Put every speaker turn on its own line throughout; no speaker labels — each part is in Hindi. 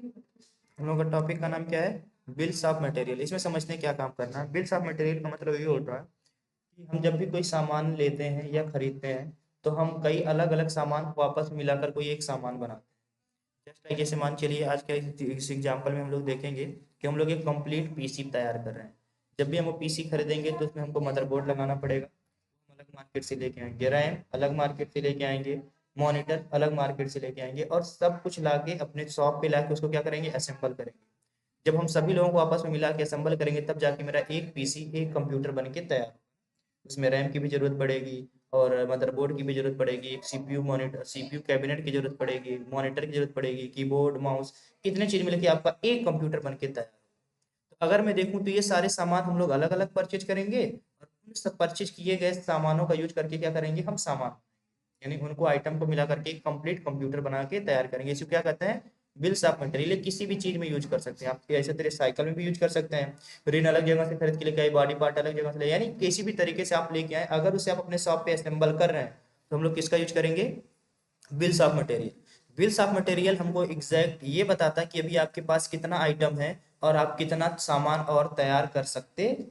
हम लोग का टॉपिक का नाम क्या है? Bills of material. इसमें समझते हैं क्या काम करना है। बिल्स ऑफ मटेरियल का मतलब ये होता है कि हम जब भी कोई सामान लेते हैं या खरीदते हैं तो हम कई अलग अलग सामान को आपस में मिलाकर कोई एक सामान बनाते हैं। जस्ट लाइक जैसे मान चलिए आज के इस एग्जाम्पल में हम लोग देखेंगे कि हम लोग एक कंप्लीट पीसी तैयार कर रहे हैं। जब भी हम वो पीसी खरीदेंगे तो उसमें हमको मदरबोर्ड लगाना पड़ेगा, हम अलग मार्केट से लेके आएंगे, रैम अलग मार्केट से लेके आएंगे, मॉनिटर अलग मार्केट से लेके आएंगे और सब कुछ लाके अपने शॉप पे लाके उसको क्या करेंगे, असेंबल करेंगे। जब हम सभी लोगों को आपस में मिला के असेंबल करेंगे तब जाके मेरा एक पीसी एक कंप्यूटर बन के तैयार होगा। उसमें रैम की भी जरूरत पड़ेगी और मदरबोर्ड की भी जरूरत पड़ेगी, एक सीपीयू मॉनिटर सीपीयू कैबिनेट की जरूरत पड़ेगी, मॉनिटर की जरूरत पड़ेगी, कीबोर्ड माउस, कितने चीज मिलकर आपका एक कंप्यूटर बन के तैयार। तो अगर मैं देखूं तो ये सारे सामान हम लोग अलग अलग परचेज करेंगे और उन सब परचेज किए गए सामानों का यूज करके क्या करेंगे, हम सामान यानी उनको आइटम को मिला करके एक कंप्लीट कंप्यूटर बना के तैयार करेंगे। इसको क्या कहते हैं, बिल्स ऑफ मटेरियल। किसी भी चीज में यूज कर सकते हैं आप, ऐसे तरह साइकिल में भी यूज कर सकते हैं। रिन अलग जगह से खरीद के लेके आए, बॉडी पार्ट अलग जगह से ले, यानी किसी भी तरीके से आप लेके आए, अगर उसे आप अपने शॉप पे असेंबल कर रहे हैं तो हम लोग किसका यूज करेंगे, bills of material. Bills of material हमको एग्जैक्ट ये बताता है कि अभी आपके पास कितना आइटम है और आप कितना सामान और तैयार कर सकते हैं।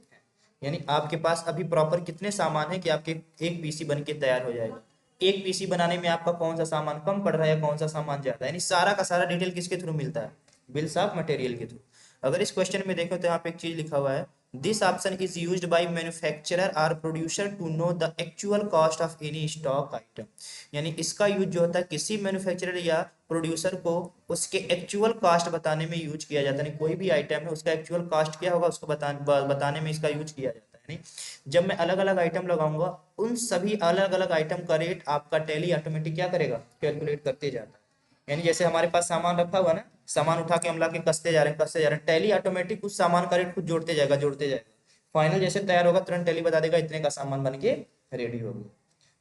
यानी आपके पास अभी प्रॉपर कितने सामान है कि आपके एक पीसी बन के तैयार हो जाएगा। एक पीसी बनाने में आपका कौन सा सामान कम पड़ रहा है या कौन सा सामान ज्यादा है, यानी सारा का सारा डिटेल किसके थ्रू मिलता है, बिल्स ऑफ मटेरियल के थ्रू। अगर इस क्वेश्चन में देखो तो यहाँ पे एक चीज लिखा हुआ है, this option is used by manufacturer और producer to know the actual cost of any stock item. यानी इसका यूज जो होता है किसी मैन्युफैक्चरर या प्रोड्यूसर को उसके एक्चुअल कॉस्ट बताने में यूज किया जाता है। यानी कोई भी आइटम है उसका एक्चुअल कॉस्ट क्या होगा उसको बताने में इसका यूज किया जाता है। यानी जब मैं अलग अलग आइटम लगाऊंगा उन सभी अलग अलग आइटम का रेट आपका टैली ऑटोमेटिक क्या करेगा, कैलकुलेट करते जाता है। यानी जैसे हमारे पास सामान रखा हुआ ना, सामान उठा के हम ला के कसते जा रहे हैं कसते जा रहे हैं, टैली ऑटोमेटिक उस सामान का रेट खुद जोड़ते जाएगा जोड़ते जाएगा। फाइनल जैसे तैयार होगा तुरंत टैली बता देगा इतने का सामान बन के रेडी हो गया।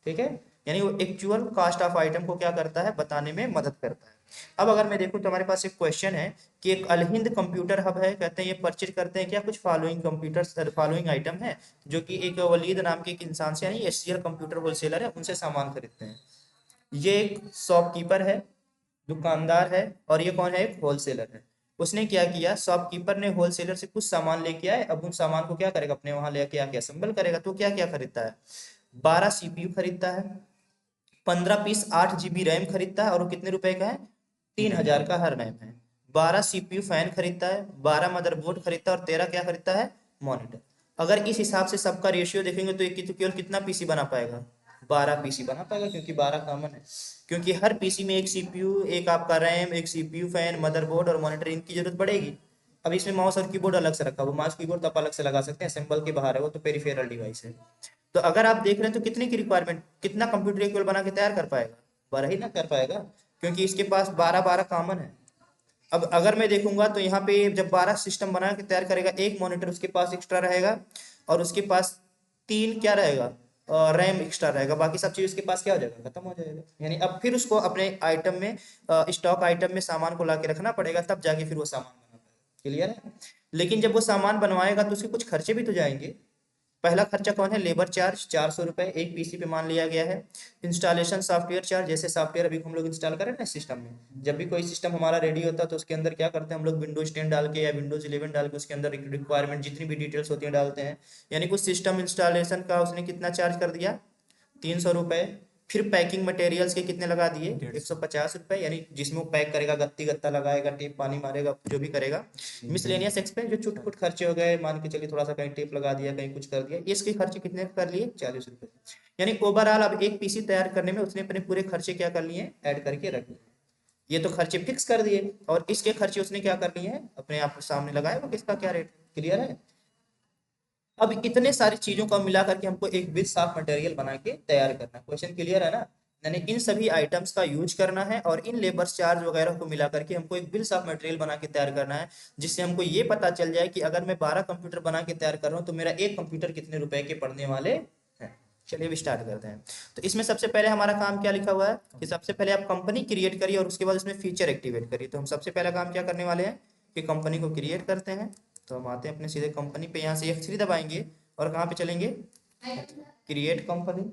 ठीक है, यानी वो एक्चुअल कॉस्ट ऑफ आइटम को क्या करता है, बताने में मदद करता है। अब अगर मैं देखूं तो हमारे पास एक क्वेश्चन है कि एक अलहिंद कंप्यूटर हब है, कहते हैं ये परचेज करते हैं क्या, कुछ फॉलोइंग कंप्यूटर फॉलोइंग आइटम है, जो कि एक वलीद नाम के एक इंसान से यानी एससीएल कंप्यूटर होलसेलर है उनसे सामान खरीदते हैं। ये एक शॉपकीपर है, दुकानदार है और ये कौन है, एक होलसेलर है। उसने क्या किया, शॉपकीपर ने होलसेलर से कुछ सामान लेके आए, अब उन सामान को क्या करेगा, अपने वहां लेके आके असेंबल करेगा। तो क्या क्या खरीदता है, 12 सीपीयू खरीदता है, 15 पीस 8 जीबी रैम खरीदता है और वो कितने रुपए का है, 3,000 का हर रैम है। 12 सीपीयू फैन खरीदता है, 12 मदरबोर्ड खरीदता है और 13 क्या खरीदता है, मॉनिटर। अगर इस हिसाब से सबका रेशियो देखेंगे तो एक तो केवल कितना पीसी बना पाएगा, 12 पीसी बना पाएगा, क्योंकि 12 कॉमन है। क्योंकि हर पीसी में एक सीपीयू, एक आपका रैम, एक सीपीयू फैन, मदरबोर्ड और मॉनिटर, इनकी जरूरत पड़ेगी। अब इसमें माउस और कीबोर्ड अलग से रखा हुआ, माउस कीबोर्ड तो आप अलग से लगा सकते हैं, असेंबल के बाहर है वो, तो पेरिफेरल डिवाइस है। तो अगर आप देख रहे हैं तो कितने की रिक्वायरमेंट, कितना कंप्यूटर इक्वल बना के तैयार कर पाएगा, 12 ही ना कर पाएगा, क्योंकि इसके पास 12 12 कॉमन है। अब अगर मैं देखूंगा तो यहाँ पे जब 12 सिस्टम बना के तैयार करेगा, एक मॉनिटर उसके पास एक्स्ट्रा रहेगा और उसके पास 3 क्या रहेगा, रैम एक्स्ट्रा रहेगा, बाकी सब चीज उसके पास क्या हो जाएगा, खत्म हो जाएगा। यानी अब फिर उसको अपने आइटम में, स्टॉक आइटम में सामान को ला के रखना पड़ेगा, तब जाके फिर वो सामान बना पाएगा। क्लियर है। लेकिन जब वो सामान बनवाएगा तो उसके कुछ खर्चे भी तो जाएंगे। पहला खर्चा कौन है, लेबर चार्ज 400 रुपए एक पीसी पे मान लिया गया है। इंस्टॉलेशन सॉफ्टवेयर चार्ज, जैसे सॉफ्टवेयर अभी हम लोग इंस्टॉल करें ना सिस्टम में, जब भी कोई सिस्टम हमारा रेडी होता है तो उसके अंदर क्या करते हैं हम लोग, विंडोज 10 डाल के या विंडोज 11 डाल के उसके अंदर रिक्वायरमेंट जितनी भी डिटेल्स होती है डालते हैं। यानी कुछ सिस्टम इंस्टॉलेशन का उसने कितना चार्ज कर दिया, 300 रुपए। फिर पैकिंग मटेरियल्स के कितने लगा दिए, 150 रुपए, यानी जिसमें वो पैक करेगा, गत्ती गत्ता लगाएगा, टेप पानी मारेगा, जो भी करेगा। मिसलेनियस एक्सपेंस, जो छुटपुट खर्चे हो गए, मान के चलिए थोड़ा सा कहीं टेप लगा दिया, कहीं कुछ कर दिया, इसके खर्चे कितने कर लिए, 40 रुपए। यानी ओवरऑल अब एक पीसी तैयार करने में उसने अपने पूरे खर्चे क्या कर लिए, ऐड करके रख लिए। ये तो खर्चे फिक्स कर दिए और इसके खर्चे उसने क्या कर लिए हैं, अपने आप सामने लगाए, वो किसका क्या रेट, क्लियर है। अब इतने सारी चीजों को मिला करके हमको एक बिल ऑफ मटेरियल बना के तैयार करना है। क्वेश्चन क्लियर है ना। यानी इन सभी आइटम्स का यूज करना है और इन लेबर चार्ज वगैरह को मिला करके हमको एक बिल्स ऑफ मटेरियल बना के तैयार करना है, जिससे हमको ये पता चल जाए कि अगर मैं 12 कंप्यूटर बना के तैयार कर रहा हूँ तो मेरा एक कंप्यूटर कितने रुपए के पड़ने वाले हैं। चलिए अब स्टार्ट करते हैं। तो इसमें सबसे पहले हमारा काम क्या लिखा हुआ है कि सबसे पहले आप कंपनी क्रिएट करिए और उसके बाद उसमें फीचर एक्टिवेट करिए। तो हम सबसे पहला काम क्या करने वाले हैं कि कंपनी को क्रिएट करते हैं। तो हम आते हैं अपने सीधे कंपनी पे, यहाँ से F3 दबाएंगे और कहाँ पे चलेंगे, क्रिएट कंपनी।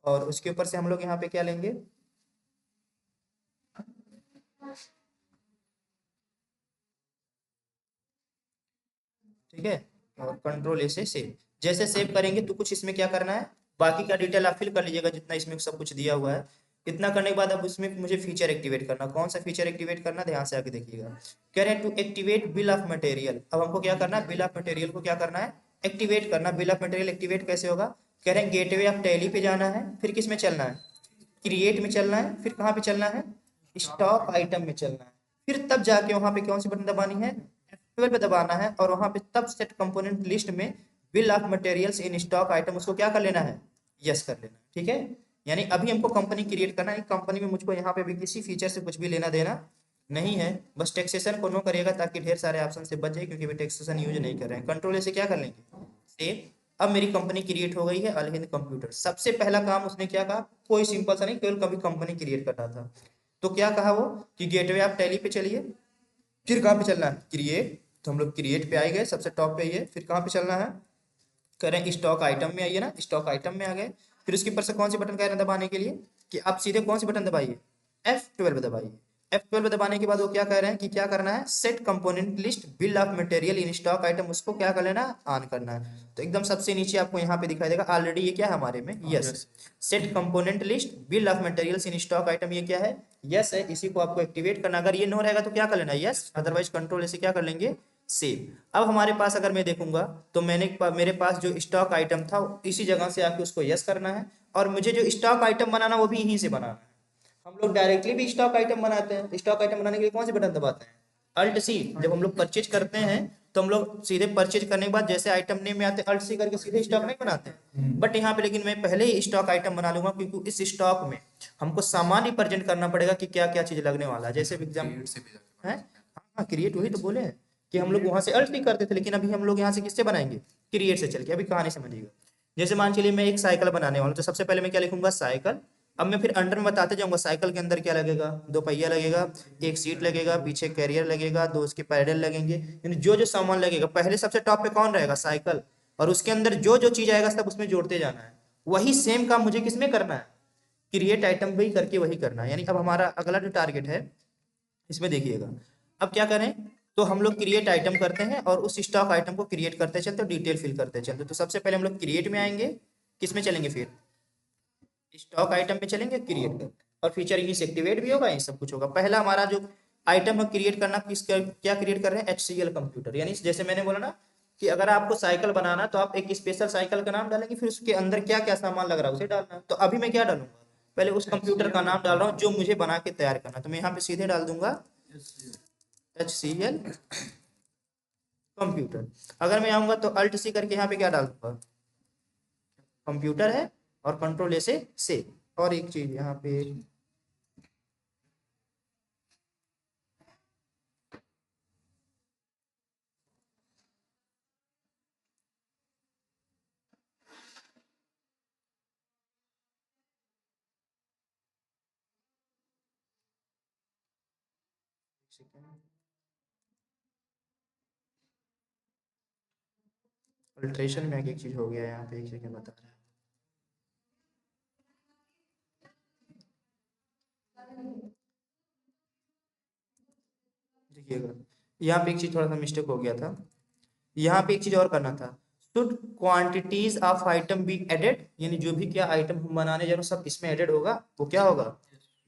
और उसके ऊपर से हम लोग यहाँ पे क्या लेंगे, ठीक है, और कंट्रोल ए से सेव। जैसे सेव करेंगे तो कुछ इसमें क्या करना है, बाकी का डिटेल आप फिल कर लीजिएगा जितना इसमें सब कुछ दिया हुआ है। इतना करने के बाद अब उसमें मुझे फीचर एक्टिवेट करना, कौन सा फीचर एक्टिवेट करना, ध्यान से आके देखिएगा। कह रहे हैं to activate bill of material. अब हमको क्या करना है, बिल ऑफ मटेरियल को क्या करना है, एक्टिवेट करना। बिल ऑफ मटेरियल एक्टिवेट कैसे होगा, कह रहे हैं गेटवे ऑफ टैली पे जाना है, फिर किस में चलना है, क्रिएट में चलना है, फिर कहाँ पे चलना है, स्टॉक आइटम में चलना है, फिर तब जाके वहां पे कौन सी बटन दबानी है, F12 पे दबाना है, और वहां पे तब सेट कंपोनेंट लिस्ट में bill of materials in stock item उसको क्या कर लेना है, यस कर लेना है। ठीक है, यानी अभी हमको कंपनी क्रिएट करना है, कंपनी में मुझको यहाँ पे भी किसी फीचर से कुछ भी लेना देना नहीं है, बस टैक्सेशन को नो करिएगा ताकि ढेर सारे ऑप्शन से बच जाए, क्योंकि भी टैक्सेशन यूज नहीं कर रहे हैं। कंट्रोल से क्या कर लेंगे, सेव। अब मेरी कंपनी क्रिएट हो गई है, अल हिंद कंप्यूटर। सबसे पहला काम उसने क्या कहा, कोई सिंपल सा नहीं, केवल कभी कंपनी क्रिएट करना था। तो क्या कहा वो कि गेटवे आप टैली पे चलिए, फिर कहाँ पे चलना है, क्रिएट। तो हम लोग क्रिएट पे आए गए, सबसे टॉप पे ही है, फिर कहाँ पे चलना है, करें स्टॉक आइटम में आइए ना, स्टॉक आइटम में आ गए। फिर उसके ऊपर से कौन सी बटन कह रहे हैं दबाने के लिए, कि आप सीधे कौन सी बटन दबाइए, F12 दबाइए। F12 दबाने के बाद वो क्या कह रहे हैं कि क्या करना है, set component list bill of material in stock item, उसको क्या कर लेना, ऑन करना है। तो एकदम सबसे नीचे आपको यहाँ पे दिखाई देगा, ऑलरेडी ये क्या है हमारे में, yes. Set component list bill of materials in stock item, ये क्या है, यस है। इसी को आपको एक्टिवेट करना, अगर ये नो रहेगा तो क्या कर लेना, यस, अदरवाइज कंट्रोल ऐसे क्या कर लेंगे, सेव। अब हमारे पास अगर मैं देखूंगा तो मेरे पास जो स्टॉक आइटम था इसी जगह से आके उसको यस करना है, और मुझे जो स्टॉक आइटम बनाना वो भी यहीं से बनाना है। हम लोग डायरेक्टली भी स्टॉक आइटम बनाते हैं, स्टॉक आइटम बनाने के लिए कौन सी बटन दबाते हैं, अल्ट सी। जब हम लोग परचेज करते हैं तो हम लोग सीधे परचेज करने के बाद जैसे आइटम नेम में आते हैं अल्ट सी करके सीधे स्टॉक नहीं बनाते हैं, बट यहाँ पे लेकिन मैं पहले ही स्टॉक आइटम बना लूंगा, क्योंकि इस स्टॉक में हमको सामान रिप्रेजेंट करना पड़ेगा कि क्या क्या चीज लगने वाला है। जैसे एग्जाम्पल है, हाँ क्रिएट, वही तो बोले हैं कि हम लोग वहां से अल्ट भी करते थे, लेकिन अभी हम लोग यहाँ से किससे बनाएंगे, क्रिएट से चल के। अभी कहानी समझिएगा, जैसे मान चलिए मैं एक साइकिल बनाने वाला हूँ, तो सबसे पहले मैं क्या लिखूंगा, साइकिल। अब मैं फिर अंडर में बताते जाऊंगा साइकिल के अंदर क्या लगेगा, दो पहिया लगेगा, एक सीट लगेगा, पीछे कैरियर लगेगा, दो उसके पैडल लगेंगे, यानी जो जो सामान लगेगा पहले सबसे टॉप पे कौन रहेगा, साइकिल, और उसके अंदर जो जो चीज आएगा सब उसमें जोड़ते जाना है। वही सेम काम मुझे किसमें करना है, क्रिएट आइटम भी करके वही करना है। यानी अब हमारा अगला जो टारगेट है इसमें देखिएगा, अब क्या करें, तो हम लोग क्रिएट आइटम करते हैं और उस स्टॉक आइटम को क्रिएट करते चलते, डिटेल फिल करते चलते। तो सबसे पहले हम लोग क्रिएट में आएंगे, किस में चलेंगे, फिर स्टॉक आइटम में चलेंगे, क्रिएट कर, और फीचर यहीं से एक्टिवेट भी होगा, ये सब कुछ होगा। पहला हमारा जो आइटम है क्रिएट करना, क्या क्रिएट कर रहे हैं, HCL कंप्यूटर। यानी जैसे मैंने बोला ना कि अगर आपको साइकिल बनाना तो आप एक स्पेशल साइकिल का नाम डालेंगे, फिर उसके अंदर क्या क्या सामान लग रहा है उसे डालना है। तो अभी मैं क्या डालूंगा, पहले उस कंप्यूटर का नाम डाल रहा हूँ जो मुझे बना के तैयार करना, तो मैं यहाँ पे सीधे डाल दूंगा HCL कंप्यूटर। अगर मैं आऊंगा तो अल्ट सी करके यहाँ पे क्या डाल दूंगा, कंप्यूटर है, और कंट्रोल ए से सेव। और एक चीज यहाँ पे, अल्ट्रेशन में एक चीज हो गया है यहाँ पे, एक सेकंड बता रहा है, देखिएगा यहाँ पे एक चीज थोड़ा सा मिस्टेक हो गया था। यहाँ पे एक चीज और करना था, should quantities of item be added, यानी जो भी क्या आइटम हम बनाने जा रहे हो सब इसमें एडेड होगा, वो क्या होगा,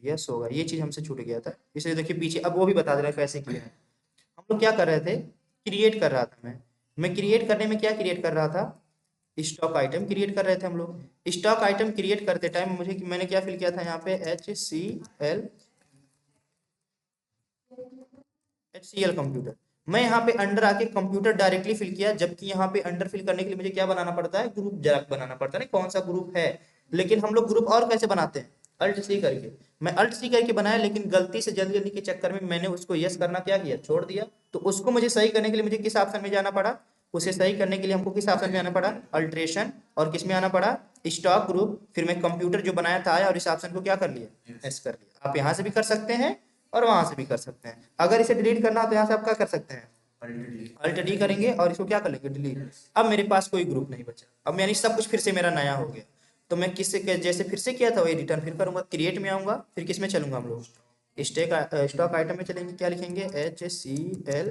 यस होगा। ये चीज हमसे छूट गया था, इसलिए देखिए पीछे अब वो भी बता दे रहा है कैसे किया है। हम लोग क्या कर रहे थे, क्रिएट कर रहा था मैं क्रिएट करने में क्या क्रिएट कर रहा था, स्टॉक आइटम क्रिएट कर रहे थे हम लोग। स्टॉक आइटम क्रिएट करते टाइम मैंने क्या फिल किया था यहाँ पे, HCL कंप्यूटर। मैं यहाँ पे अंडर आके कंप्यूटर डायरेक्टली फिल किया, जबकि यहाँ पे अंडर फिल करने के लिए मुझे क्या बनाना पड़ता है, ग्रुप जरा बनाना पड़ता है ना, कौन सा ग्रुप है। लेकिन हम लोग ग्रुप और कैसे बनाते हैं, अल्ट सी करके। मैं अल्ट सी करके बनाया, लेकिन गलती से जल्दी जल्दी के चक्कर में मैंने उसको यस करना क्या किया, छोड़ दिया। तो उसको मुझे सही करने के लिए मुझे किस ऑप्शन में जाना पड़ा, उसे सही करने के लिए हमको किस ऑप्शन में आना पड़ा, अल्ट्रेशन, और किस में आना पड़ा, स्टॉक ग्रुप। फिर मैं कंप्यूटर जो बनाया था आया और इस ऑप्शन को क्या कर लिया, एस कर लिया। आप यहाँ से भी कर सकते हैं और वहां से भी कर सकते हैं। अगर इसे डिलीट करना हो तो यहाँ से आप क्या कर सकते हैं, अल्ट डी करेंगे और इसको क्या कर लेंगे, डिलीट। अब मेरे पास कोई ग्रुप नहीं बचा, अब यानी सब कुछ फिर से मेरा नया हो गया। तो मैं किससे जैसे फिर से किया था वही रिटर्न फिर करूंगा, क्रिएट में आऊंगा, फिर किस में चलूंगा, हम लोग स्टॉक आइटम में चलेंगे, क्या लिखेंगे, HCL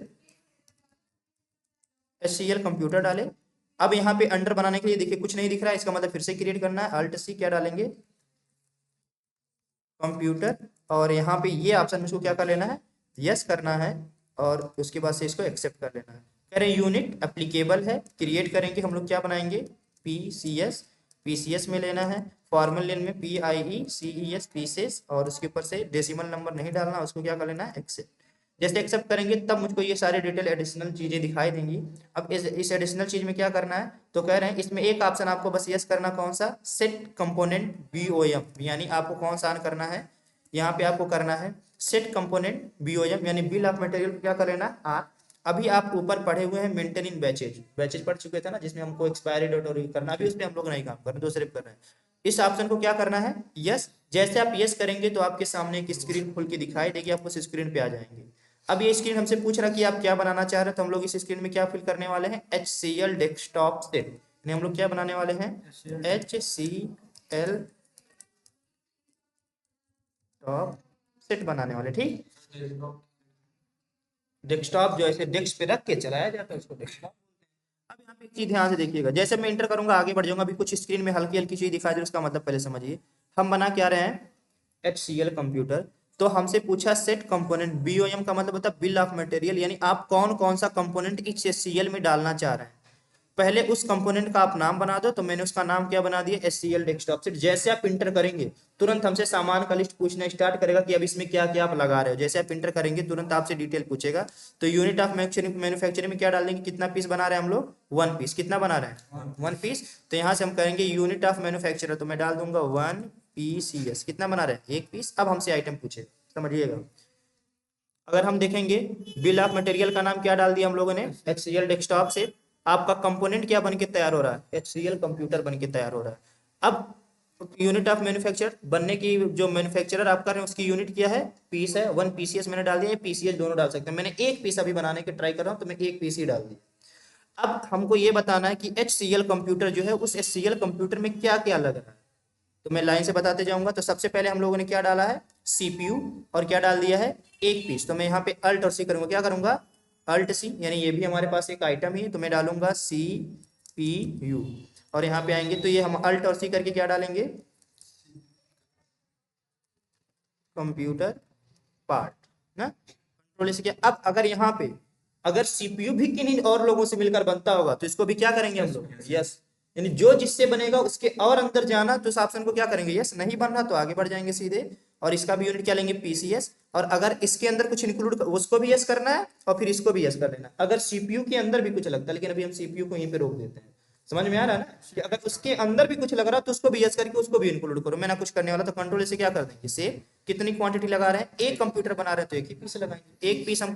HCL कंप्यूटर डाले। अब यहाँ पे अंडर बनाने के लिए देखिए कुछ नहीं दिख रहा है, इसका मतलब फिर से क्रिएट करना है, अल्ट सी क्या डालेंगे, कंप्यूटर, और यहाँ पे ये ऑप्शन में इसको क्या कर लेना है, यस करना है, और उसके बाद से इसको एक्सेप्ट कर लेना है। कह रहे यूनिट एप्लीकेबल है, क्रिएट करेंगे हम लोग, क्या बनाएंगे, पीसीएस, पीसीएस में लेना है, फॉर्मल लेन में PIECES पीसेस, और उसके ऊपर से डेसिमल नंबर नहीं डालना, उसको क्या कर लेना है, एक्सेप्ट। जैसे एक्सेप्ट करेंगे तब मुझको ये सारे डिटेल एडिशनल चीजें दिखाई देंगी। अब इस एडिशनल चीज में क्या करना है, तो कह रहे हैं इसमें एक ऑप्शन आपको बस यस करना, कौन सा, सेट कंपोनेंट BOM, यानी आपको कौन सा ऑन करना है, यहाँ पे आपको करना है सेट कंपोनेंट BOM, यानी बिल ऑफ मटेरियल क्या कर लेना ऑन। अभी आप ऊपर पढ़े हुए हैं मेंटेन इन बैचेज, बैचेज पढ़ चुके थे ना, जिसमें हमको एक्सपायरी डेट और करना, अभी उस पर हम लोग नहीं काम कर रहे, दूसरे पे कर रहे हैं। इस ऑप्शन को क्या करना है, यस। जैसे आप यस करेंगे तो आपके सामने एक स्क्रीन खुल के दिखाई देगी, आप उस स्क्रीन पे आ जाएंगे। अब ये स्क्रीन हमसे पूछ रहा कि आप क्या बनाना चाह रहे हैं, तो हम लोग इस स्क्रीन में क्या फिल करने वाले हैं, HCL डेस्कटॉप सेट, यानी हम लोग क्या बनाने वाले हैं, HCL टॉप सेट बनाने वाले, ठीक। डेस्कटॉप जो ऐसे डेस्क पे रख के चलाया जाता है उसको डेस्कटॉप। अब यहाँ पे एक चीज ध्यान से देखिएगा, जैसे मैं इंटर करूंगा आगे बढ़ जाऊंगा, अभी कुछ स्क्रीन में हल्की हल्की चीज दिखाई दे रही है, उसका मतलब पहले समझिए। हम बना क्या रहे हैं, HCL कंप्यूटर, तो हमसे पूछा सेट कंपोनेंट BOM का मतलब होता है बिल ऑफ मटेरियल, यानी आप कौन कौन सा कंपोनेंट इस HCL में डालना चाह रहे हैं। पहले उस कंपोनेंट का आप नाम बना दो, तो मैंने उसका नाम क्या बना दिया, HCL डेस्कटॉप सेट। जैसे आप इंटर करेंगे तुरंत हमसे सामान का लिस्ट पूछना स्टार्ट करेगा कि अब इसमें क्या क्या आप लगा रहे हो। जैसे आप इंटर करेंगे तुरंत आपसे डिटेल पूछेगा। तो यूनिट ऑफ मैन्युफैक्चरिंग में क्या डाल देंगे, कितना पीस बना रहे हैं हम लोग, 1 पीस, कितना बना रहे हैं, 1 पीस। तो यहाँ से हम करेंगे यूनिट ऑफ मैन्युफैक्चर, तो मैं डाल दूंगा 1 PCS, कितना बना रहे हैं, 1 पीस। अब हमसे आइटम पूछे, समझिएगा। अगर हम देखेंगे बिल ऑफ मटेरियल का नाम क्या डाल दिया हम लोगों ने, HCL डेस्कटॉप से। आपका कंपोनेंट क्या बन के तैयार हो रहा है, HCL कंप्यूटर बन के तैयार हो रहा है। अब यूनिट ऑफ मैन्युफैक्चर बनने की, जो मैन्युफैक्चरर आप कर रहे हैं उसकी यूनिट क्या है, पीस है, 1 PCS मैंने डाल दिया, PCS दोनों डाल सकते हैं, मैंने 1 पीस अभी बनाने के ट्राई कर रहा हूँ, तो मैं 1 पीस ही डाल दिया। अब हमको ये बताना है कि HCL कंप्यूटर जो है उस HCL कंप्यूटर में क्या क्या लग रहा है, तो मैं लाइन से बताते जाऊंगा। तो सबसे पहले हम लोगों ने क्या डाला है, CPU, और क्या डाल दिया है, 1 पीस। तो मैं यहाँ पे अल्ट और सी करूंगा, क्या करूंगा, अल्ट सी, यानी ये भी हमारे पास एक आइटम ही, तो मैं डालूंगा CPU। और यहाँ पे आएंगे तो ये हम अल्ट और सी करके क्या डालेंगे, कंप्यूटर पार्ट ना, कंट्रोल से क्या। अब अगर यहाँ पे अगर CPU भी किन्हीं और लोगों से मिलकर बनता होगा तो इसको भी क्या करेंगे हम लोग, यस। यानी जो जिससे बनेगा उसके और अंदर जाना, तो इस ऑप्शन को क्या करेंगे, यस। नहीं बन रहा तो आगे बढ़ जाएंगे सीधे, और इसका भी यूनिट क्या लेंगे, PCS। और अगर इसके अंदर कुछ इंक्लूड उसको भी यस करना है, और फिर इसको भी यस कर लेना, अगर CPU के अंदर भी कुछ लगता है, लेकिन अभी हम CPU को यहीं पे रोक देते हैं। समझ में आ रहा है ना, कि अगर उसके अंदर भी कुछ लग रहा है तो उसको भी यस करके उसको भी इंक्लूड करो। मैं ना कुछ करने वाला, तो कंट्रोल से क्या कर देंगे, सेव। कितनी क्वांटिटी लगा रहे हैं, एक कंप्यूटर बना रहे हैं तो एक ही पीस लगाएंगे, 1 पीस हम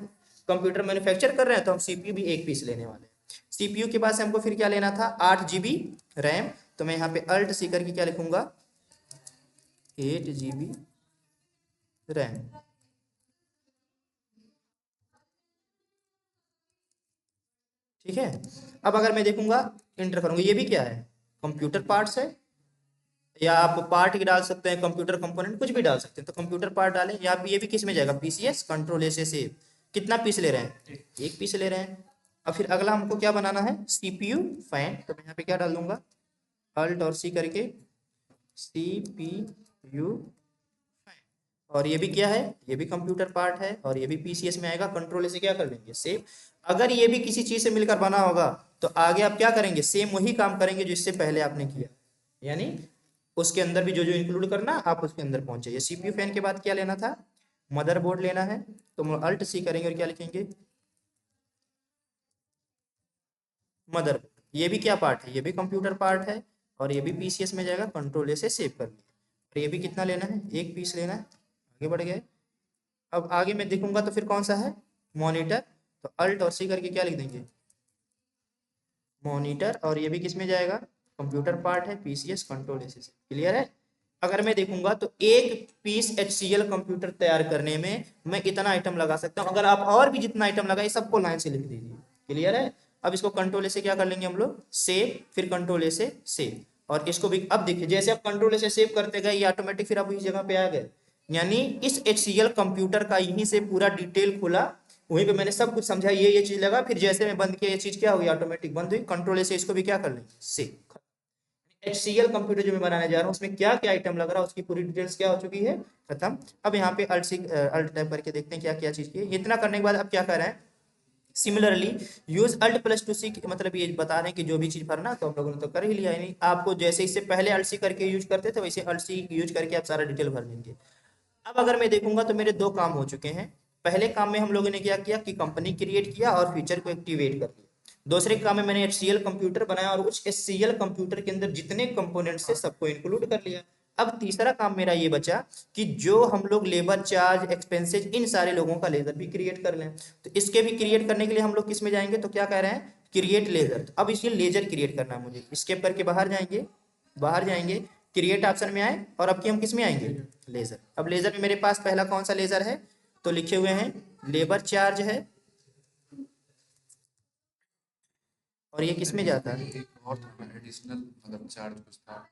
कंप्यूटर मैन्युफैक्चर कर रहे हैं, तो हम CPU भी 1 पीस लेने वाले हैं। CPU के बाद से हमको फिर क्या लेना था, 8 GB रैम, तो मैं यहाँ पे अल्ट सी करके क्या लिखूंगा, 8 GB रैम। ठीक है। अब अगर मैं देखूंगा, इंटर करूंगा, ये भी क्या है, कंप्यूटर पार्ट्स है, या आप पार्ट ही डाल सकते हैं, कंप्यूटर कंपोनेंट कुछ भी डाल सकते हैं, तो कंप्यूटर पार्ट डालें। या ये भी किस में जाएगा, PCS, कंट्रोल ए से सेव। कितना पीस ले रहे हैं, 1 पीस ले रहे हैं। अब फिर अगला हमको क्या बनाना है, CPU फैन, तो मैं यहाँ पे क्या डाल दूंगा, अल्ट और सी करके CPU। और ये भी क्या है, ये भी कंप्यूटर पार्ट है, और ये भी PCS में आएगा, कंट्रोल से क्या कर देंगे, सेव। अगर ये भी किसी चीज से मिलकर बना होगा तो आगे आप क्या करेंगे, सेम वही काम करेंगे जो इससे पहले आपने किया, यानी उसके अंदर भी जो जो इंक्लूड करना आप उसके अंदर पहुंचे। CPU फैन के बाद क्या लेना था, मदरबोर्ड लेना है, तो हम अल्ट सी करेंगे और क्या लिखेंगे, मदरबोर्ड। ये भी क्या पार्ट है, ये भी कंप्यूटर पार्ट है, और ये भी PCS में जाएगा, कंट्रोल ए से सेव कर लिया। और ये भी कितना लेना है, 1 पीस लेना है, आगे बढ़ गए। अब आगे मैं देखूंगा तो फिर कौन सा है, मॉनिटर, तो अल्ट और सी करके क्या लिख देंगे, मॉनिटर। और ये भी किस में जाएगा, कंप्यूटर पार्ट है, PCS, कंट्रोल ए से। क्लियर है। अगर मैं देखूंगा तो 1 पीस HCL कंप्यूटर तैयार करने में मैं इतना आइटम लगा सकता हूं। अगर आप और भी जितना आइटम लगाए सबको लाइन से लिख दीजिए। क्लियर है। अब इसको कंट्रोल ए से क्या कर लेंगे हम लोग, सेव, फिर कंट्रोल ए से सेव। और इसको भी अब देखिए, जैसे आप कंट्रोल ए से सेव करते गए ये ऑटोमेटिक फिर आप इस जगह पे आ गए, यानी इस HCL कंप्यूटर का यहीं से पूरा डिटेल खुला वहीं पे मैंने सब कुछ समझा, ये चीज लगा, फिर जैसे मैं बंद किया ये चीज क्या हुई, ऑटोमेटिक बंद हुई। कंट्रोल से इसको भी क्या कर लेंगे, से। HCL कंप्यूटर जो मैं बनाने जा रहा हूँ उसमें क्या क्या आइटम लग रहा है उसकी पूरी डिटेल्स क्या हो चुकी है, खत्म। अब यहाँ पे अल्ट टाइप करके देखते हैं क्या क्या चीज की है। इतना करने के बाद अब क्या कर रहे हैं, similarly use alt plus two c, मतलब ये बता रहे हैं कि जो भी चीज भरना तो हम लोगों ने तो कर ही लिया है, नहीं आपको जैसे इससे पहले अल्ट सी करके यूज करते थे वैसे अल्ट सी यूज करके आप सारा डिटेल भर लेंगे। अब अगर मैं देखूंगा तो मेरे दो काम हो चुके हैं। पहले काम में हम लोगों ने क्या किया कि कंपनी क्रिएट किया और फीचर को एक्टिवेट कर दिया। दूसरे काम में मैंने HCL कंप्यूटर बनाया और उस HCL कंप्यूटर के अंदर जितने कंपोनेंट्स थे सबको इंक्लूड कर लिया। अब तीसरा काम मेरा ये बचा कि जो हम लोग लेबर चार्ज एक्सपेंसेस इन सारे लोगों का लेजर भी क्रिएट कर लें। तो इसके भी क्रिएट करने के लिए हम लोग किस में जाएंगे, तो क्या कह रहे हैं, क्रिएट लेजर। तो अब इसलिए लेजर क्रिएट करना है मुझे, स्केप करके बाहर जाएंगे, बाहर जाएंगे, क्रिएट ऑप्शन में आए और अब की हम किस में आएंगे, लेजर। अब लेजर में मेरे पास पहला कौन सा लेजर है, तो लिखे हुए हैं लेबर चार्ज है, और ये किस में जाता है,
एक और था एडिशनल, मतलब चार्ज कुछ था,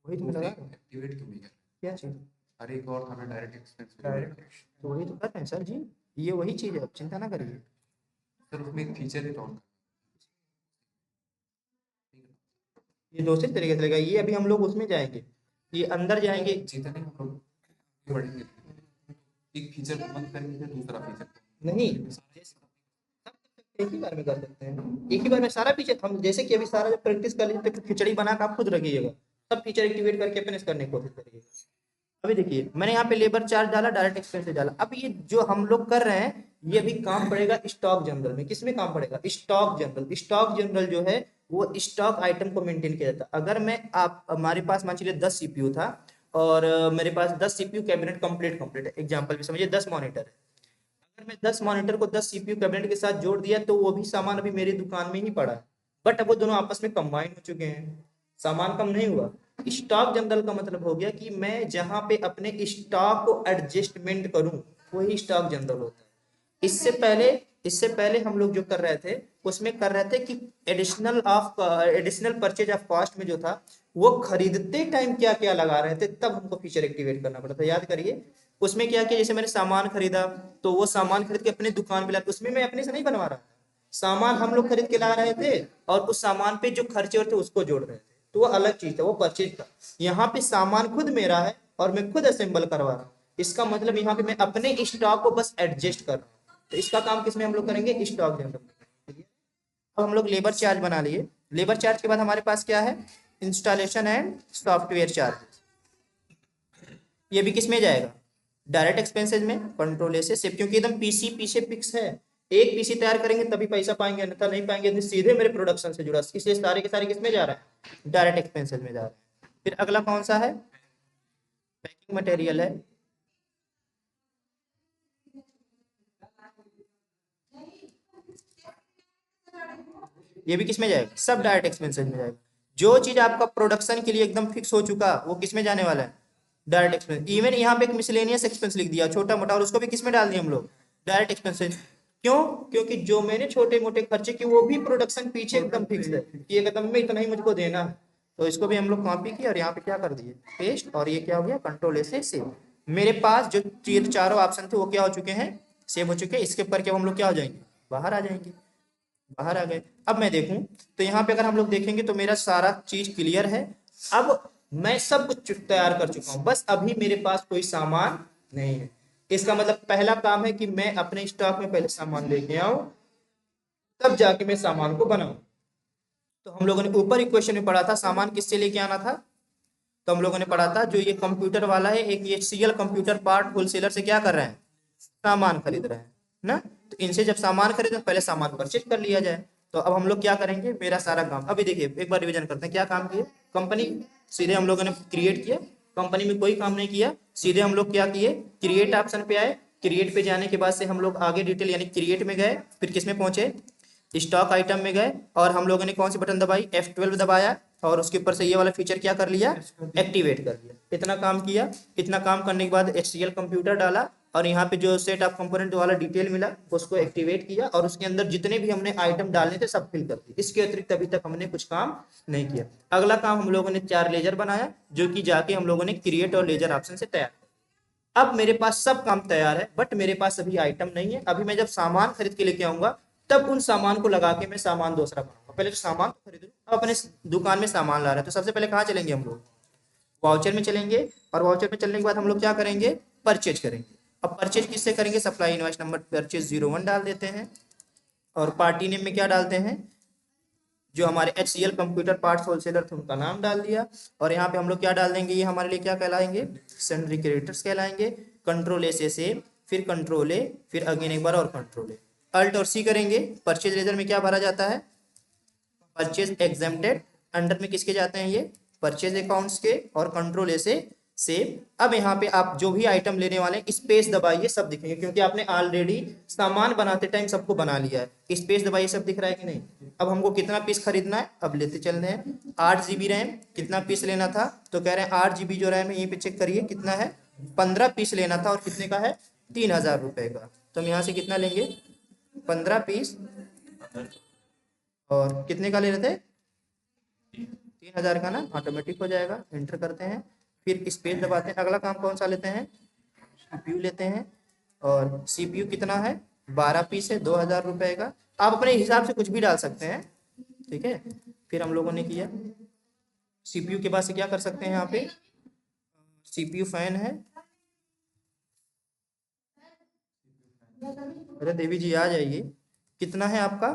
वही तो लगा
एक्टिवेट क्यों नहीं कर
क्या चीज,
अरे एक और था ना, डायरेक्ट एक्सपेंस।
डायरेक्ट, तो वही तो कर रहे हैं सर जी, ये वही चीज है, आप चिंता ना करिए।
सर उसमें एक फीचर है तो
ये दूसरे तरीके से लगेगा, ये अभी हम लोग उसमें जाएंगे, ये अंदर जाएंगे,
जितने हम लोग आगे बढ़ेंगे एक फीचर को बंद करेंगे फिर दूसरा फीचर
नहीं एक ही बार में कर सकते हैं, एक ही बार में सारा फीचर। हम जैसे कि अभी सारा जब प्रैक्टिस कर लीजिए तो खिचड़ी बना के आप खुद रखिएगा, सब फीचर एक्टिवेट करके अपने करने की कोशिश करिएगा। अभी देखिए मैंने यहाँ पे लेबर चार्ज डाला, डायरेक्ट एक्सपेंस डाला। अब ये जो हम लोग कर रहे हैं ये अभी काम पड़ेगा स्टॉक जनरल में, किसमें काम पड़ेगा, स्टॉक जनरल। स्टॉक जनरल जो है वो स्टॉक आइटम को मेंटेन किया जाता है। अगर मैं आप हमारे पास मान चलिए 10 CPU था और मेरे पास 10 CPU कैबिनेट कंप्लीट एग्जांपल भी समझिए 10 मॉनिटर है। अगर मैं 10 मॉनिटर को 10 CPU कैबिनेट के साथ जोड़ दिया तो वो भी सामान अभी मेरी दुकान में ही पड़ा है, बट अब वो दोनों आपस में कंबाइन हो चुके हैं, सामान कम नहीं हुआ। स्टॉक जनरल का मतलब हो गया कि मैं जहां पे अपने स्टॉक को एडजस्टमेंट करूं वही स्टॉक जनरल होता है। इससे पहले हम लोग जो कर रहे थे उसमें कर रहे थे कि एडिशनल परचेज ऑफ कॉस्ट में जो था वो खरीदते टाइम क्या क्या लगा रहे थे, तब हमको फीचर एक्टिवेट करना पड़ा था। याद करिए उसमें क्या किया, जैसे मैंने सामान खरीदा तो वो सामान खरीद के अपने दुकान पे ला, उसमें मैं अपने से नहीं बनवा रहा था, सामान हम लोग खरीद के ला रहे थे और उस सामान पे जो खर्चे थे उसको जोड़ रहे थे, तो वो अलग चीज था, वो परचेज था। यहाँ पे सामान खुद मेरा है और मैं खुद असेंबल करवा रहा हूँ, इसका मतलब यहाँ पे मैं अपने स्टॉक को बस एडजस्ट कर रहा हूँ। तो इसका काम किसमें हम लोग करेंगे, स्टॉक जनरल। अब हम लोग लेबर चार्ज बना लिए। लेबर चार्ज के बाद हमारे पास क्या है, इंस्टॉलेशन एंड सॉफ्टवेयर चार्ज। ये भी किस में जाएगा, डायरेक्ट एक्सपेंसेस में, कंट्रोल से शिफ्ट, क्योंकि एकदम पीसी पीछे फिक्स है। एक पीसी तैयार करेंगे तभी पैसा पाएंगे, अन्यथा नहीं पाएंगे, तो सीधे मेरे प्रोडक्शन से जुड़ा, इसलिए सारे के सारे किस में जा रहा है, डायरेक्ट एक्सपेंसेस में जा रहा है। फिर अगला कौन सा है, पैकिंग मटेरियल है। ये भी किस में जाएगा, सब डायरेक्ट एक्सपेंसेस में जाएगा। जो चीज आपका प्रोडक्शन के लिए एकदम फिक्स हो चुका वो किस में जाने वाला है, डायरेक्ट एक्सपेंस। इवन यहाँ पे एक मिसलेनियस एक्सपेंस लिख दिया छोटा मोटा और उसको भी किस में डाल दिया हम लोग, डायरेक्ट एक्सपेंसेस। क्यों, क्योंकि जो मैंने छोटे मोटे खर्चे की वो भी प्रोडक्शन पीछे एकदम फिक्स है कि एकदम में इतना ही मुझको देना है, तो इसको भी हम लोग कॉपी किया और यहाँ पे क्या कर दिए, पेस्ट, और ये क्या हो गया, कंट्रोल से सेव। मेरे पास जो चारों ऑप्शन थे वो क्या हो चुके हैं, सेव हो चुके हैं। इसके ऊपर क्या हम लोग क्या हो जाएंगे, बाहर आ जाएंगे, बाहर आ गए। अब मैं देखूं तो यहाँ पे अगर हम लोग देखेंगे तो मेरा सारा चीज क्लियर है। अब मैं सब कुछ तैयार कर चुका हूं, बस अभी मेरे पास कोई सामान नहीं है। इसका मतलब पहला काम है कि मैं अपने स्टॉक में पहले सामान लेके आऊं, तब जाके मैं सामान को बनाऊं। तो हम लोगों ने ऊपर इक्वेशन में पढ़ा था सामान किससे लेके आना था, तो हम लोगों ने पढ़ा था जो ये कंप्यूटर वाला है, एक ये HCL कंप्यूटर पार्ट होलसेलर से क्या कर रहे हैं, सामान खरीद रहे हैं ना। तो इनसे जब सामान खरीदे पहले सामान परचेज कर लिया जाए। तो अब हम लोग क्या करेंगे, मेरा सारा काम अभी देखिए एक बार रिवीजन करते हैं, क्या काम किए, कंपनी सीधे हम लोगों ने क्रिएट किया, कंपनी में कोई काम नहीं किया, सीधे हम लोग क्या किए, क्रिएट ऑप्शन पे आए। क्रिएट पे जाने के बाद से हम लोग आगे डिटेल यानी क्रिएट में गए, फिर किस में पहुंचे, स्टॉक आइटम में गए, और हम लोगों ने कौन सी बटन दबाई, F12 दबाया, और उसके ऊपर से ये वाला फीचर क्या कर लिया, एक्टिवेट कर लिया। इतना काम किया। इतना काम करने के बाद HCL कंप्यूटर डाला और यहाँ पे जो सेट ऑफ कंपोनेंट वाला डिटेल मिला उसको एक्टिवेट किया, और उसके अंदर जितने भी हमने आइटम डालने थे सब फिल कर दिए। इसके अतिरिक्त अभी तक हमने कुछ काम नहीं किया। अगला काम हम लोगों ने 4 लेजर बनाया जो कि जाके हम लोगों ने क्रिएट और लेजर ऑप्शन से तैयार किया। अब मेरे पास सब काम तैयार है, बट मेरे पास अभी आइटम नहीं है। अभी मैं जब सामान खरीद के लेके आऊंगा तब उन सामान को लगा के मैं सामान दूसरा बनाऊंगा। पहले तो सामान तो खरीद लूं। अब अपने दुकान में सामान ला रहे हैं तो सबसे पहले कहाँ चलेंगे हम लोग? वाउचर में चलेंगे। और वाउचर में चलने के बाद हम लोग क्या करेंगे? परचेज करेंगे। अब परचेज किससे करेंगे? सप्लाई इनवॉइस नंबर परचेज 01 डाल देते हैं। और पार्टी नेम में क्या डालते हैं? जो हमारे HCL कंप्यूटर पार्ट्स होलसेलर थे उनका नाम डाल दिया। और यहाँ पे हम लोग क्या डाल देंगे? ये हमारे लिए क्या कहलाएंगे? सन्ड्री क्रेडिटर्स कहलाएंगे। कंट्रोल ए से सेव, फिर कंट्रोल ए, फिर अगेन एक बार और कंट्रोल ए, अल्ट और सी करेंगे। परचेज लेजर में क्या भरा जाता है? Purchase exempted. अंडर में किसके जाते हैं ये? परचेज अकाउंट्स के। और कंट्रोल ए से सेव। अब यहाँ पे आप जो भी आइटम लेने वाले हैं स्पेस दबाइए, सब दिखेंगे, क्योंकि आपने ऑलरेडी सामान बनाते टाइम सबको बना लिया है। स्पेस दबाइए, सब दिख रहा है कि नहीं? अब हमको कितना पीस खरीदना है? अब लेते चल रहे हैं। 8 GB रैम, कितना पीस लेना था? तो कह रहे हैं 8 GB जो रैम है, यहीं पे चेक करिए कितना है, 15 पीस लेना था। और कितने का है? 3000 रुपए का। तो हम यहाँ से कितना लेंगे? 15 पीस। और कितने का ले रहे थे? 3000 का ना, ऑटोमेटिक हो जाएगा। एंटर करते हैं, फिर स्पेस दबाते हैं। अगला काम कौन सा लेते हैं? CPU लेते हैं। और CPU कितना है? 12 पीस है, 2000 रुपए का। आप अपने हिसाब से कुछ भी डाल सकते हैं, ठीक है। फिर हम लोगों ने किया, CPU के बाद से क्या कर सकते हैं? यहाँ पे CPU फैन है। अरे देवी जी आ जाइए। कितना है आपका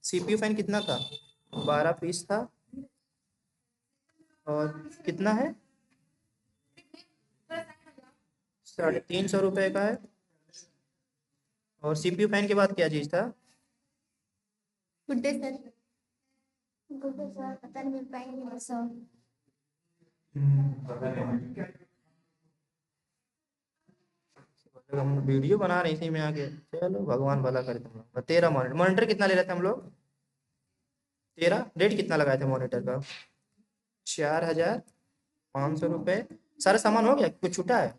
CPU फैन? कितना था? 12 पीस था। और कितना है? 350 रुपए का है। और CPU फैन के बाद क्या चीज था?
Good day sir. Good day sir, पता नहीं मिल पाएंगे सर।
हम वीडियो बना रहे थे मैं आगे। चलो भगवान भला करे तुम लोग। 13 मॉनिटर। मॉनिटर कितना ले रहे थे हम लोग? 13। रेट कितना लगाए थे मॉनिटर का? 4500 रुपये। सारा सामान हो गया, कुछ छूटा है?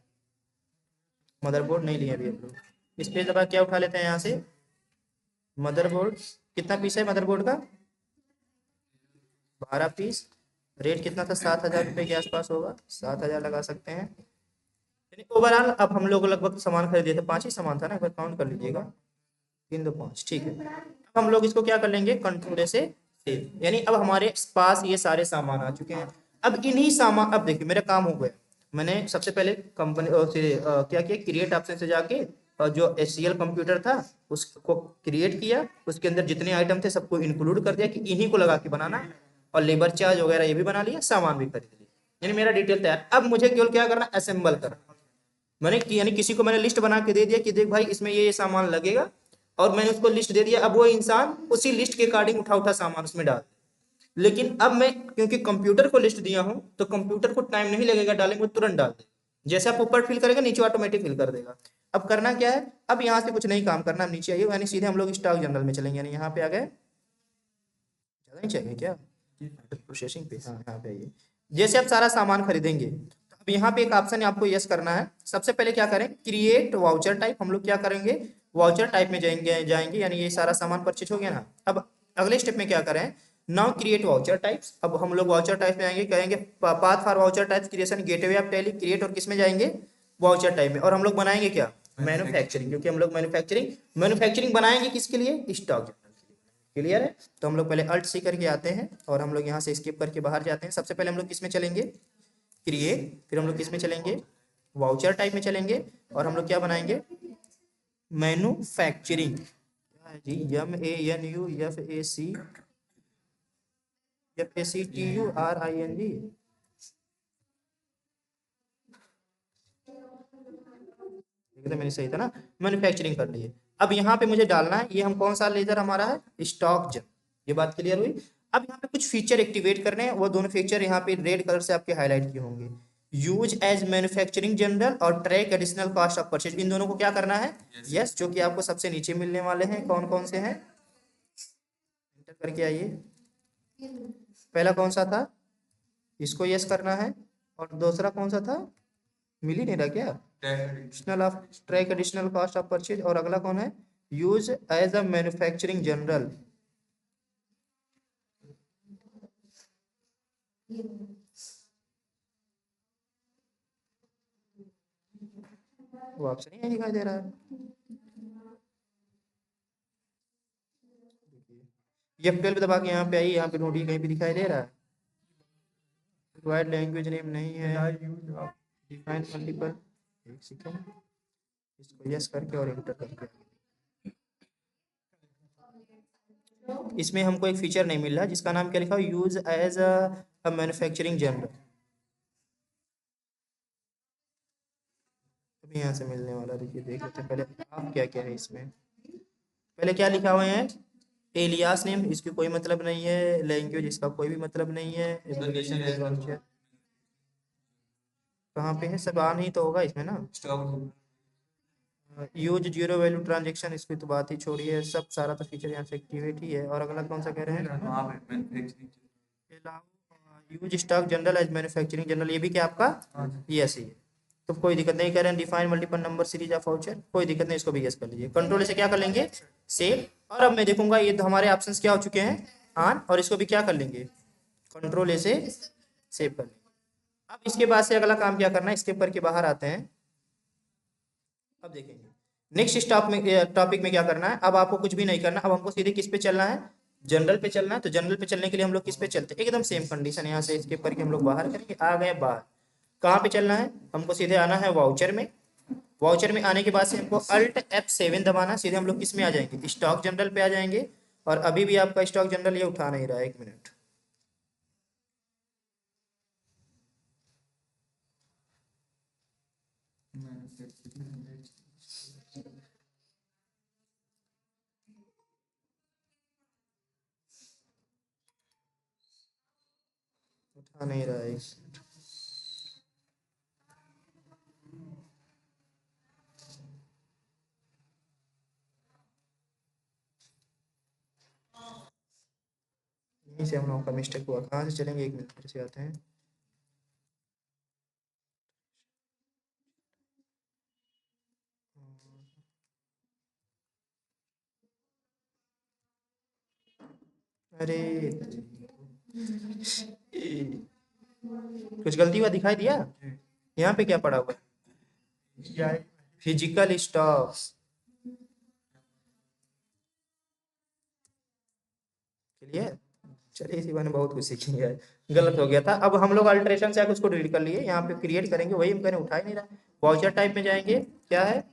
मदरबोर्ड नहीं लिए अभी हम लोग। इस पे दबा क्या उठा लेते हैं यहाँ से? मदरबोर्ड। कितना पीस है मदरबोर्ड का? 12 पीस। रेट कितना था? 7000 रुपये के आसपास होगा। 7000 लगा सकते हैं। ओवरऑल अब हम लोग लगभग सामान खरीदे थे, 5 ही सामान था ना, एक बार काउंट कर लीजिएगा। 3 2 5, ठीक है। अब हम लोग इसको क्या कर लेंगे? कंट्रोल से सेव। यानी अब हमारे पास ये सारे सामान आ चुके हैं। अब इन्हीं सामान, अब देखिए मेरा काम हो गया। मैंने सबसे पहले कंपनी से क्या किया? क्रिएट ऑप्शन से जाके जो HCL कंप्यूटर था उसको क्रिएट किया। उसके अंदर जितने आइटम थे सबको इंक्लूड कर दिया कि इन्हीं को लगा के बनाना है। और लेबर चार्ज वगैरह ये भी बना लिया, सामान भी खरीद लिया। यानी मेरा डिटेल तैयार। अब मुझे केवल क्या करना? असेंबल करना। मैंने यानी किसी को मैंने लिस्ट बना के दे दिया कि देख भाई इसमें ये सामान लगेगा। और मैंने उसको लिस्ट दे दिया। अब वो इंसान उसी लिस्ट के अकॉर्डिंग उठा उठा सामान उसमें डाल। लेकिन अब मैं क्योंकि कंप्यूटर को लिस्ट दिया हूं तो कंप्यूटर को टाइम नहीं लगेगा डालने में, तुरंत डाल दे। जैसे आप ऊपर फिल करेंगे नीचे ऑटोमेटिक फिल कर देगा। अब करना क्या है? अब यहाँ से कुछ नहीं काम करना, नीचे आइए, यानी सीधे हम लोग स्टॉक जनरल में चलेंगे। यानी यहाँ पे आ गए। ज्यादा नहीं चाहिए क्या? प्रोसेसिंग पे, हाँ यहाँ पे आइए। जैसे आप सारा सामान खरीदेंगे तो अब यहाँ पे एक ऑप्शन है, आपको यस करना है। सबसे पहले क्या करें? Create voucher type. हम लोग क्या करेंगे? वाउचर टाइप में जाएंगे यानी ये सारा सामान परचेज हो गया ना। अब अगले स्टेप में क्या करें? Now create voucher types. अब हम लोग वाउचर टाइप में आएंगे, कहेंगे path for voucher types creation gateway of tally create. और किस में जाएंगे? वाउचर टाइप में। और हम लोग बनाएंगे क्या? मैन्युफैक्चरिंग, क्योंकि हम लोग मैन्युफैक्चरिंग बनाएंगे किसके लिए? स्टॉक। क्लियर है? तो हम लोग पहले अल्ट सी करके आते हैं और हम लोग यहाँ से स्किप करके बाहर जाते हैं। सबसे पहले हम लोग किस में चलेंगे? क्रिएट। फिर हम लोग किस में चलेंगे? वाउचर टाइप में चलेंगे। और हम लोग क्या बनाएंगे? मैन्युफैक्चरिंग। जी, MANUFACTURING। एकदम मेरी सही था ना? मैन्युफैक्चरिंग कर लिए। अब यहाँ पे मुझे डालना है, ये हम कौन सा लेजर हमारा है? स्टॉक जन। ये बात क्लियर हुई? अब यहाँ पे कुछ फीचर एक्टिवेट करने हैं। वो दोनों फीचर यहाँ पे रेड कलर से आपके हाईलाइट किए होंगे। यूज एज मैन्युफैक्चरिंग जनरल और track additional cost of purchase. इन दोनों को क्या करना है? यस, जो कि आपको सबसे नीचे मिलने वाले हैं। कौन कौन से हैं? एंटर करके आइए। पहला कौन सा था? इसको यस करना है। और दूसरा कौन सा था? मिल ही नहीं रहा क्या? Additional of track additional cost of purchase. और अगला कौन है? Use as a manufacturing journal. वो ऑप्शन ही नहीं दिखाई दे रहा है। F12 दबा के यहाँ पे आई, यहाँ पे नोटी कहीं पे दिखाई दे रहा है। रिक्वायर्ड लैंग्वेज नेम नहीं है, डिफाइन मल्टीपल। एक सेकेंड, इसको यस करके और एंटर करके, इसमें हमको एक फीचर नहीं मिल रहा जिसका नाम क्या लिखा हो, use as a manufacturing journal. अभी यहाँ से मिलने वाला, देखिए देख लेते हैं पहले आप क्या क्या है इसमें। पहले क्या लिखा हुआ है, एलियास नेम, इसकी कोई मतलब नहीं है, लैंग्वेज इसका कोई भी मतलब नहीं है, एप्लीकेशन बैकग्राउंड चेक कहाँ पे है, सब ऑन ही तो होगा इसमें ना।
Stock
use zero value transaction, इसकी तो बात ही छोड़िए, सब सारा तो फीचर यहाँ से एक्टिवेट ही है। और अगला कौन सा कह रहे हैं,
वहाँ पे manufacturing
use stock journal as manufacturing journal, ये भी क्या आपका यस ही है, तो कोई दिक्कत नहीं। कह रहे हैं define multiple number series of voucher, कोई दिक्कत नहीं, इसको भी यस कर लीजिए। कंट्रोल से क्या कर लेंगे, सेव। और अब मैं देखूंगा ये तो हमारे ऑप्शंस क्या हो चुके हैं ऑन, और इसको भी क्या कर लेंगे, कंट्रोल से सेव कर लेंगे। अब इसके बाद से अगला काम क्या करना है, स्किप करके बाहर आते हैं। अब देखेंगे नेक्स्ट टॉपिक में क्या करना है। अब आपको कुछ भी नहीं करना, अब हमको सीधे किस पे चलना है, जनरल पे चलना है। तो जनरल पे चलने के लिए हम लोग किस पे चलते हैं, एकदम सेम कंडीशन, यहाँ से स्किप करके हम लोग बाहर करेंगे, आ गए बाहर। कहाँ पे चलना है, हमको सीधे आना है वाउचर में। वाउचर में आने के बाद से हमको अल्ट F7 दबाना, सीधे हम लोग किस में आ जाएंगे, स्टॉक जनरल पे आ जाएंगे। और अभी भी आपका स्टॉक जनरल ये उठा नहीं रहा है, एक मिनट। उठा नहीं रहा है, यहीं से हम लोगों का मिस्टेक हुआ। कहाँ से चलेंगे, एक मिनट फिर से आते हैं। अरे कुछ गलती हुआ दिखाई दिया, यहाँ पे क्या पड़ा हुआ, फिजिकल स्टॉक। क्लियर, चलिए इसी बारे में बहुत कुछ सीखेंगे। गलत हो गया था, अब हम लोग अल्ट्रेशन से आके उसको डिलीट कर लिए, यहाँ पे क्रिएट करेंगे, वही हम करें, उठा ही नहीं रहा। वाउचर टाइप में जाएंगे, क्या है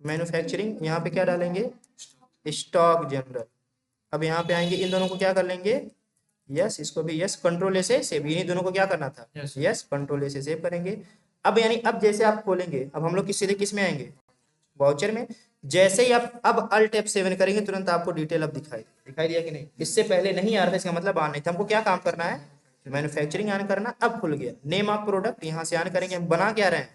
मैन्युफैक्चरिंग, यहाँ पे क्या डालेंगे, स्टॉक जनरल। अब यहाँ पे आएंगे, इन दोनों को क्या कर लेंगे, यस, इसको भी यस, कंट्रोल ए से सेव, इन्हीं दोनों को क्या करना था, यस, कंट्रोल ए से सेव करेंगे। अब यानी अब जैसे आप खोलेंगे, अब हम लोग सीधे किस में आएंगे, वाउचर में। जैसे ही आप अब अल्ट F7 करेंगे, तुरंत आपको डिटेल अब दिखाई दिया कि नहीं, इससे पहले नहीं आ रहा था, इसका मतलब ऑन नहीं था। हमको क्या काम करना है, मैन्युफैक्चरिंग ऑन करना, अब खुल गया। नेम ऑफ प्रोडक्ट यहाँ से ऑन करेंगे, हम बना क्या रहे हैं,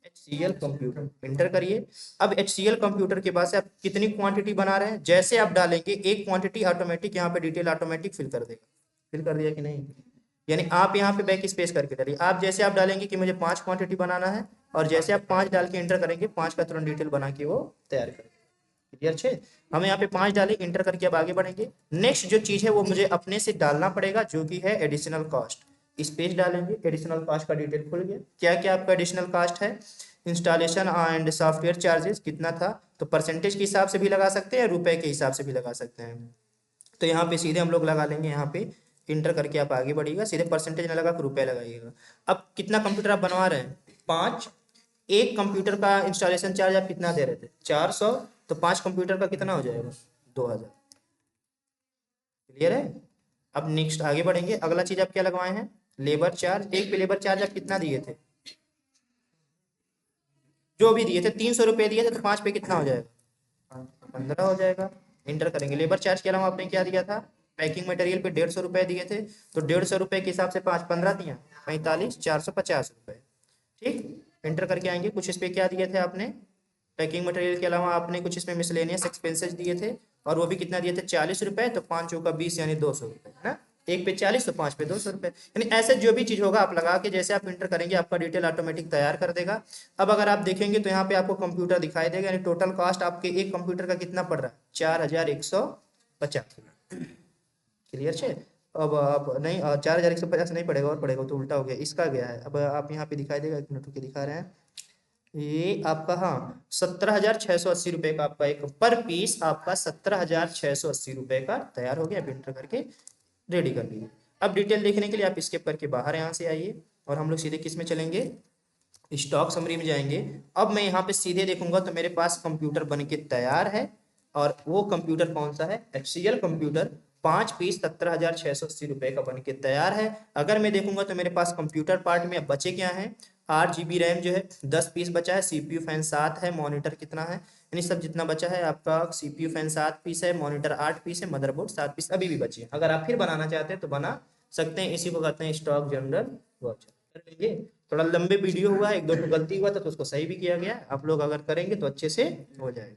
HCL कंप्यूटर, इंटर करिए। अब HCL कंप्यूटर के बाद से आप कितनी क्वांटिटी बना रहे हैं, जैसे आप डालेंगे एक क्वांटिटी ऑटोमेटिक यहाँ पे डिटेल ऑटोमेटिक फिल कर देगा। फिल कर दिया कि नहीं, यानी आप यहाँ पे बैक स्पेस करके डालिए। आप जैसे आप डालेंगे कि मुझे 5 क्वांटिटी बनाना है, और जैसे आप 5 डाल के इंटर करेंगे, 5 का तुरंत डिटेल बना के वो तैयार करेंगे। क्लियर छे, हमें यहाँ पे 5 डाले, इंटर करके अब आगे बढ़ेंगे। नेक्स्ट जो चीज है वो मुझे अपने से डालना पड़ेगा, जो कि है एडिशनल कॉस्ट। स्पेस डालेंगे, एडिशनल कॉस्ट का डिटेल खुल गया। क्या क्या आपका एडिशनल कॉस्ट है, इंस्टॉलेशन एंड सॉफ्टवेयर चार्जेस कितना था, तो परसेंटेज के हिसाब से भी लगा सकते हैं, रुपए के हिसाब से भी लगा सकते हैं। तो यहाँ पे सीधे हम लोग लगा लेंगे, यहाँ पे इंटर करके आप आगे बढ़िएगा, सीधे परसेंटेज न लगा के रुपए लगाइएगा। अब कितना कंप्यूटर आप बनवा रहे हैं, 5। एक कंप्यूटर का इंस्टॉलेशन चार्ज आप कितना दे रहे थे, 400, तो 5 कंप्यूटर का कितना हो जाएगा, 2000। क्लियर है, अब नेक्स्ट आगे बढ़ेंगे। अगला चीज आप क्या लगवाए हैं, लेबर चार्ज। एक पे लेबर चार्ज आप कितना दिए थे, जो भी दिए थे 300 रुपए दिए थे, तो 5 पे कितना हो जाएगा, 15 हो जाएगा। इंटर करेंगे। लेबर चार्ज के अलावा आपने क्या दिया था, पैकिंग मटेरियल पे 150 रुपए दिए थे, तो 150 रुपए के हिसाब से 5 15 दिया, 45, 450 रुपए। ठीक, इंटर करके आएंगे। कुछ इस पे क्या दिए थे आपने, पैकिंग मटेरियल के अलावा आपने कुछ इसमें मिसलेनियस एक्सपेंसेस दिए थे, और वो भी कितना दिए थे, 40 रुपए, तो 5 चौका 20 यानी 200 रुपए, है ना। एक पे 40 तो 5 पे 200 रुपए, यानी ऐसे जो भी चीज होगा आप लगा के जैसे आप इंटर करेंगे, आपका डिटेल ऑटोमेटिक तैयार कर देगा। अब अगर आप देखेंगे तो यहाँ पे आपको कंप्यूटर दिखाई देगा, यानी टोटल कॉस्ट आपके एक कंप्यूटर का कितना पड़ रहा है, 4150। क्लियर है। अब आप नहीं 4150 नहीं पड़ेगा, और पड़ेगा तो उल्टा हो गया, इसका गया है। अब आप यहाँ पे दिखाई देगा, 1 मिनट रुके दिखा रहे हैं, ये आपका हाँ 17,680 रुपये का आपका एक पर पीस आपका 17,680 रुपये का तैयार हो गया, प्रिंटर करके रेडी कर लीजिए। अब डिटेल देखने के लिए आप स्केप करके बाहर यहाँ से आइए और हम लोग सीधे किस में चलेंगे, स्टॉक समरी में जाएंगे। अब मैं यहाँ पे सीधे देखूंगा तो मेरे पास कंप्यूटर बन के तैयार है, और वो कंप्यूटर कौन सा है, HCL कंप्यूटर 5 पीस 17,680 रुपये का बन के तैयार है। अगर मैं देखूंगा तो मेरे पास कंप्यूटर पार्ट में अब बचे क्या है, 8 GB रैम जो है 10 पीस बचा है, CPU फैन 7 है, मॉनिटर कितना है, यानी सब जितना बचा है आपका, CPU फैन 7 पीस है, मॉनिटर 8 पीस है, मदरबोर्ड 7 पीस अभी भी बची है। अगर आप फिर बनाना चाहते हैं तो बना सकते हैं, इसी को कहते हैं स्टॉक जनरल वाउचर। कर लेंगे। थोड़ा लंबे वीडियो हुआ है, 1-2 तो गलती हुआ था तो उसको सही भी किया गया है, आप लोग अगर करेंगे तो अच्छे से हो जाएगा।